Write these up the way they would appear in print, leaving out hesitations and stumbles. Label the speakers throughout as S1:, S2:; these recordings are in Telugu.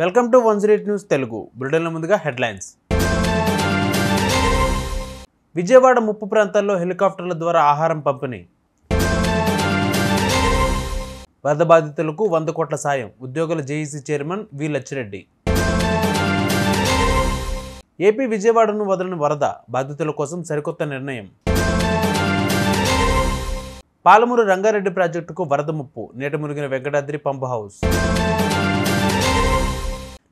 S1: వెల్కమ్ టు 108 న్యూస్ తెలుగు బులెటిన్ల ముందుగా హెడ్లైన్స్. విజయవాడ ముప్పు ప్రాంతాల్లో హెలికాప్టర్ల ద్వారా ఆహారం పంపిణీ. వరద బాధితులకు 100 కోట్ల సాయం. ఉద్యోగుల JAC chairman V Lachireddy. AP విజయవాడను వదలని వరద బాధితుల కోసం సరికొత్త నిర్ణయం. పాలమూరు రంగారెడ్డి ప్రాజెక్టుకు వరద ముప్పు. నీట మునిగిన వెంకటాద్రి పంప్ హౌస్.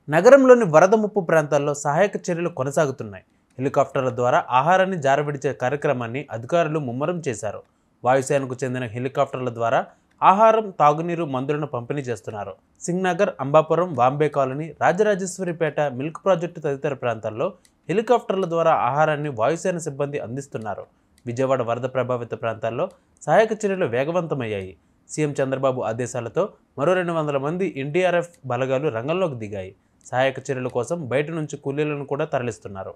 S1: నగరంలోని వరద ముప్పు ప్రాంతాల్లో సహాయక చర్యలు కొనసాగుతున్నాయి. హెలికాప్టర్ల ద్వారా ఆహారాన్ని జారవిడిచే కార్యక్రమాన్ని అధికారులు ముమ్మరం చేశారు. వాయుసేనకు చెందిన హెలికాప్టర్ల ద్వారా ఆహారం, తాగునీరు, మందులను పంపిణీ చేస్తున్నారు. Singh Nagar, Ambapuram, Vambay colony, Rajarajeswaripeta, milk project తదితర ప్రాంతాల్లో హెలికాప్టర్ల ద్వారా ఆహారాన్ని వాయుసేన సిబ్బంది అందిస్తున్నారు. విజయవాడ వరద ప్రభావిత ప్రాంతాల్లో సహాయక చర్యలు వేగవంతమయ్యాయి. సీఎం చంద్రబాబు ఆదేశాలతో మరో 200 మంది ఎన్డీఆర్ఎఫ్ బలగాలు రంగంలోకి దిగాయి. సహాయక చర్యల కోసం బయట నుంచి కూలీలను కూడా తరలిస్తున్నారు.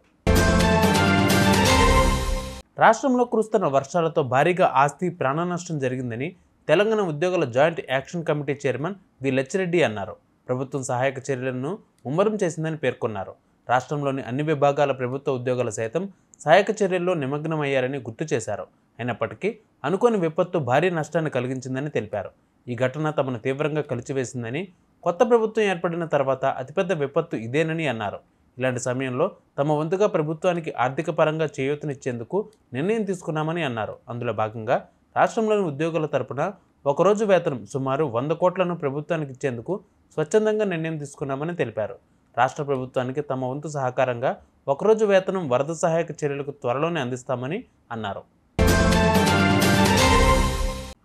S1: రాష్ట్రంలో కురుస్తున్న వర్షాలతో భారీగా ఆస్తి, ప్రాణ నష్టం జరిగిందని తెలంగాణ ఉద్యోగుల joint action committee chairman V Lachireddy అన్నారు. ప్రభుత్వం సహాయక చర్యలను ముమ్మరం చేసిందని పేర్కొన్నారు. రాష్ట్రంలోని అన్ని విభాగాల ప్రభుత్వ ఉద్యోగులు సైతం సహాయక చర్యల్లో నిమగ్నమయ్యారని గుర్తు చేశారు. అయినప్పటికీ అనుకోని విపత్తు భారీ నష్టాన్ని కలిగించిందని తెలిపారు. ఈ ఘటన తమను తీవ్రంగా కలిచివేసిందని, కొత్త ప్రభుత్వం ఏర్పడిన తర్వాత అతిపెద్ద విపత్తు ఇదేనని అన్నారు. ఇలాంటి సమయంలో తమ వంతుగా ప్రభుత్వానికి ఆర్థిక పరంగా చేయూతనిచ్చేందుకు నిర్ణయం తీసుకున్నామని అన్నారు. అందులో భాగంగా రాష్ట్రంలోని ఉద్యోగుల తరపున ఒకరోజు వేతనం సుమారు 100 కోట్లను ప్రభుత్వానికి ఇచ్చేందుకు స్వచ్ఛందంగా నిర్ణయం తీసుకున్నామని తెలిపారు. రాష్ట్ర ప్రభుత్వానికి తమ వంతు సహకారంగా ఒకరోజు వేతనం వరద సహాయక చర్యలకు త్వరలోనే అందిస్తామని అన్నారు.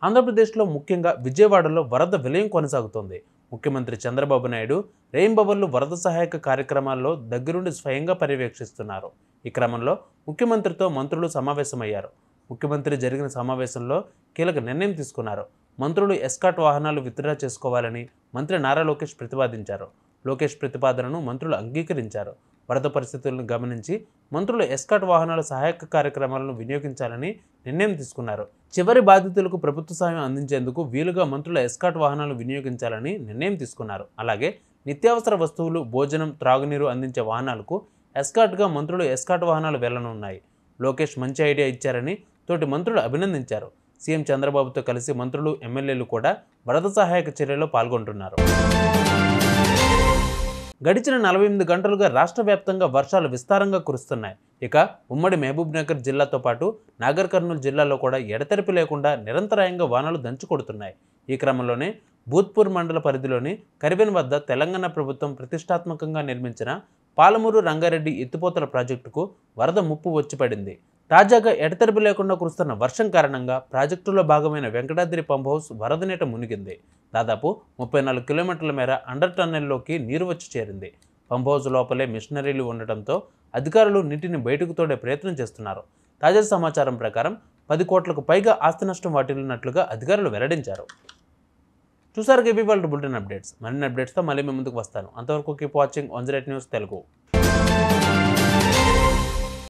S1: ఆంధ్రప్రదేశ్లో ముఖ్యంగా విజయవాడలో వరద విలయం కొనసాగుతోంది. ముఖ్యమంత్రి చంద్రబాబు నాయుడు రెయిన్బవళ్లు వరద సహాయక కార్యక్రమాల్లో దగ్గరుండి స్వయంగా పర్యవేక్షిస్తున్నారు. ఈ క్రమంలో ముఖ్యమంత్రితో మంత్రులు సమావేశమయ్యారు. ముఖ్యమంత్రి జరిగిన సమావేశంలో కీలక నిర్ణయం తీసుకున్నారు. మంత్రులు ఎస్కాట్ వాహనాలు విత్డ్రా చేసుకోవాలని మంత్రి నారా లోకేష్ ప్రతిపాదించారు. లోకేష్ ప్రతిపాదనను మంత్రులు అంగీకరించారు. వరద పరిస్థితులను గమనించి మంత్రులు ఎస్కాట్ వాహనాల సహాయక కార్యక్రమాలను వినియోగించాలని నిర్ణయం తీసుకున్నారు. చివరి బాధితులకు ప్రభుత్వ సాయం అందించేందుకు వీలుగా మంత్రుల ఎస్కాట్ వాహనాలు వినియోగించాలని నిర్ణయం తీసుకున్నారు. అలాగే నిత్యావసర వస్తువులు, భోజనం, త్రాగునీరు అందించే వాహనాలకు ఎస్కాట్గా మంత్రులు ఎస్కాట్ వాహనాలు వెళ్లనున్నాయి. లోకేష్ మంచి ఐడియా ఇచ్చారని తోటి మంత్రులు అభినందించారు. సీఎం చంద్రబాబుతో కలిసి మంత్రులు, ఎమ్మెల్యేలు కూడా వరద సహాయక చర్యలో పాల్గొంటున్నారు. గడిచిన 48 గంటలుగా రాష్ట్ర వ్యాప్తంగా వర్షాలు విస్తారంగా కురుస్తున్నాయి. ఇక ఉమ్మడి మహబూబ్ నగర్ జిల్లాతో పాటు నాగర్ కర్నూలు జిల్లాలో కూడా ఎడతెరిపి లేకుండా నిరంతరాయంగా వానలు దంచుకొడుతున్నాయి. ఈ క్రమంలోనే భూత్పూర్ మండల పరిధిలోని కరివెన్ వద్ద తెలంగాణ ప్రభుత్వం ప్రతిష్టాత్మకంగా నిర్మించిన పాలమూరు రంగారెడ్డి ఎత్తిపోతల ప్రాజెక్టుకు వరద ముప్పు వచ్చిపడింది. తాజాగా ఎడతెరిపి లేకుండా కురుస్తున్న వర్షం కారణంగా ప్రాజెక్టులో భాగమైన వెంకటాద్రి పంప్ హౌస్ వరద నీట మునిగింది. దాదాపు 34 కిలోమీటర్ల మేర అండర్ టన్నెల్లోకి నీరు వచ్చి చేరింది. పంప్ హౌస్ లోపలే మిషనరీలు ఉండటంతో అధికారులు నీటిని బయటకు తోడే ప్రయత్నం చేస్తున్నారు. తాజా సమాచారం ప్రకారం 10 కోట్లకు పైగా ఆస్తి నష్టం వాటిల్లినట్లుగా అధికారులు వెల్లడించారు. చూసారు ఇవి వాళ్ళ బులెటిన్ అప్డేట్స్. మరిన్ని అప్డేట్స్తో మళ్ళీ మీ ముందుకు వస్తాను. అంతవరకు కీప్ వాచింగ్ 108 న్యూస్ తెలుగు.